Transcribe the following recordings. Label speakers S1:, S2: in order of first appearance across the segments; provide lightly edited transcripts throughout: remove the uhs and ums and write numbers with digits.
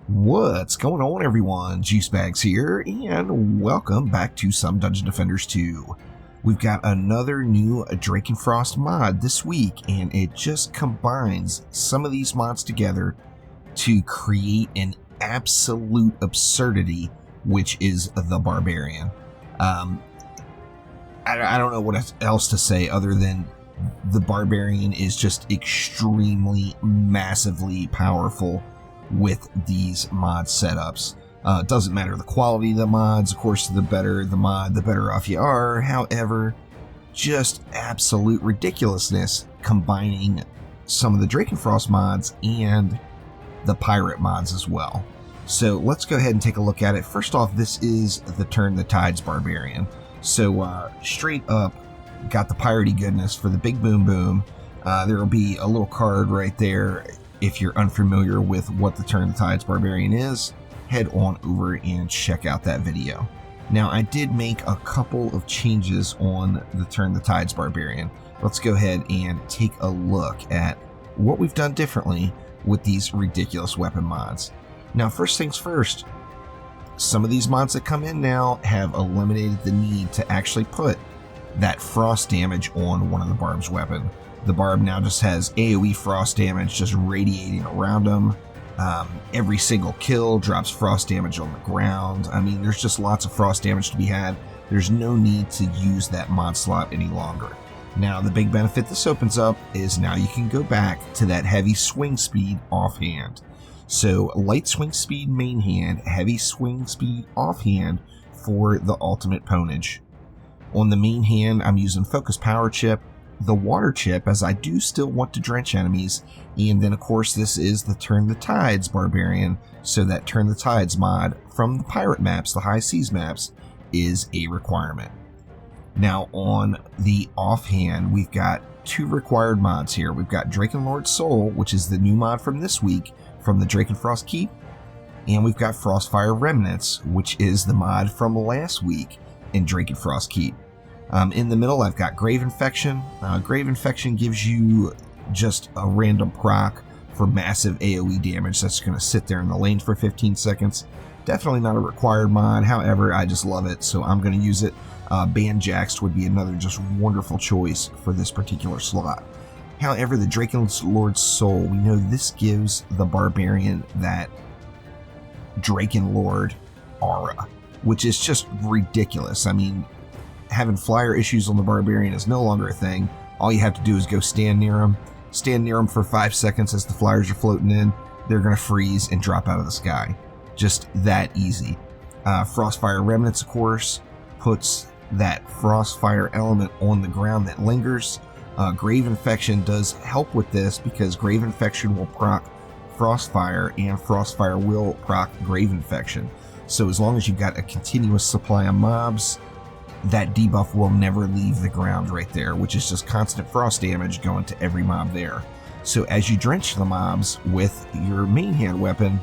S1: What's going on, everyone? Juicebags here, and welcome back to some Dungeon Defenders 2. We've got another new Drakenfrost mod this week, and it just combines some of these mods together to create an absolute absurdity, which is the Barbarian. I don't know what else to say other than the Barbarian is just extremely, massively powerful with these mod setups. It doesn't matter the quality of the mods, of course, the better the mod, the better off you are. However, just absolute ridiculousness combining some of the Drakenfrost mods and the Pirate mods as well. So let's go ahead and take a look at it. First off, this is the Turn the Tides Barbarian. So straight up, got the piratey goodness for the big boom boom. There will be a little card right there. If you're unfamiliar with what the Turn the Tides Barbarian is, head on over and check out that video. Now, I did make a couple of changes on the Turn the Tides Barbarian. Let's go ahead and take a look at what we've done differently with these ridiculous weapon mods. Now, first things first, some of these mods that come in now have eliminated the need to actually put that frost damage on one of the Barb's weapon. The Barb now just has AoE frost damage just radiating around them. Every single kill drops frost damage on the ground. I mean, there's just lots of frost damage to be had. There's no need to use that mod slot any longer. Now, the big benefit this opens up is now you can go back to that heavy swing speed offhand. So, light swing speed main hand, heavy swing speed offhand for the ultimate ponage. On the main hand, I'm using Focus Power Chip, the Water Chip, as I do still want to drench enemies, and then of course this is the Turn the Tides Barbarian, so that Turn the Tides mod from the Pirate maps, the High Seas maps, is a requirement. Now on the offhand, we've got two required mods here. We've got Drakenlord's Soul, which is the new mod from this week from the Drakenfrost Keep, and we've got Frostfire Remnants, which is the mod from last week in Drakenfrost Keep. In the middle, I've got Grave Infection. Grave Infection gives you just a random proc for massive AoE damage that's going to sit there in the lane for 15 seconds. Definitely not a required mod, however, I just love it, so I'm going to use it. Banjaxed would be another just wonderful choice for this particular slot. However, the Drakenlord's Soul, we know this gives the Barbarian that Drakenlord aura, which is just ridiculous. I mean, having flyer issues on the Barbarian is no longer a thing. All you have to do is go stand near them for 5 seconds as the flyers are floating in. They're going to freeze and drop out of the sky. Just that easy. Frostfire Remnants, of course, puts that Frostfire element on the ground that lingers. Grave Infection does help with this because Grave Infection will proc Frostfire and Frostfire will proc Grave Infection. So as long as you've got a continuous supply of mobs, that debuff will never leave the ground right there, which is just constant frost damage going to every mob there. So as you drench the mobs with your main hand weapon,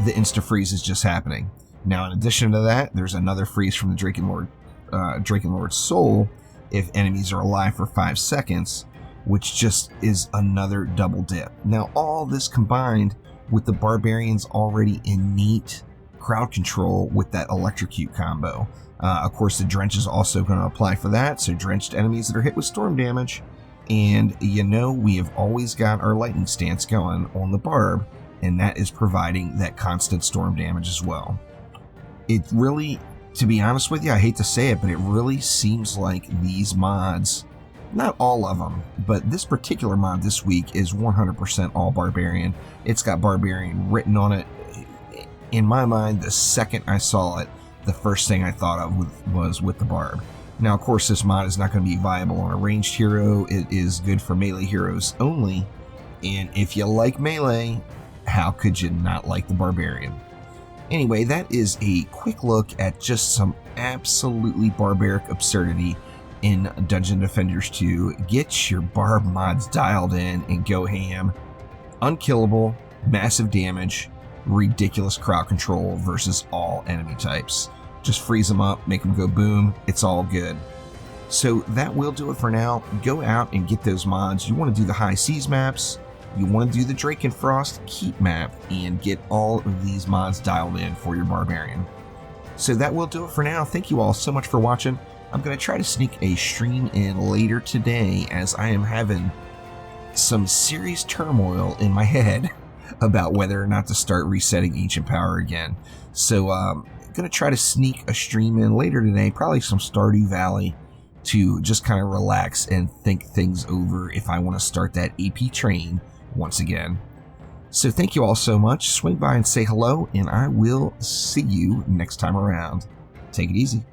S1: the insta-freeze is just happening. Now, in addition to that, there's another freeze from the Drakenlord's Soul if enemies are alive for 5 seconds, which just is another double dip. Now, all this combined with the Barbarian's already innate crowd control with that Electrocute combo. Of course, the Drench is also going to apply for that, so drenched enemies that are hit with storm damage. And you know, we have always got our lightning stance going on the Barb, and that is providing that constant storm damage as well. It really, to be honest with you, I hate to say it, but it really seems like these mods, not all of them, but this particular mod this week is 100% all Barbarian. It's got Barbarian written on it. In my mind, the second I saw it, the first thing I thought of was with the Barb. Now, of course, this mod is not going to be viable on a ranged hero. It is good for melee heroes only. And if you like melee, how could you not like the Barbarian? Anyway, that is a quick look at just some absolutely barbaric absurdity in Dungeon Defenders 2. Get your Barb mods dialed in and go ham. Unkillable, massive damage, ridiculous crowd control versus all enemy types. Just freeze them up, make them go boom, it's all good. So that will do it for now. Go out and get those mods. You want to do the High Seas maps, you want to do the Drakenfrost keep map and get all of these mods dialed in for your Barbarian. So that will do it for now. Thank you all so much for watching. I'm going to try to sneak a stream in later today, as I am having some serious turmoil in my head about whether or not to start resetting Ancient Power again. So I'm going to try to sneak a stream in later today, probably some Stardew Valley, to just kind of relax and think things over if I want to start that AP train once again. So thank you all so much. Swing by and say hello, and I will see you next time around. Take it easy.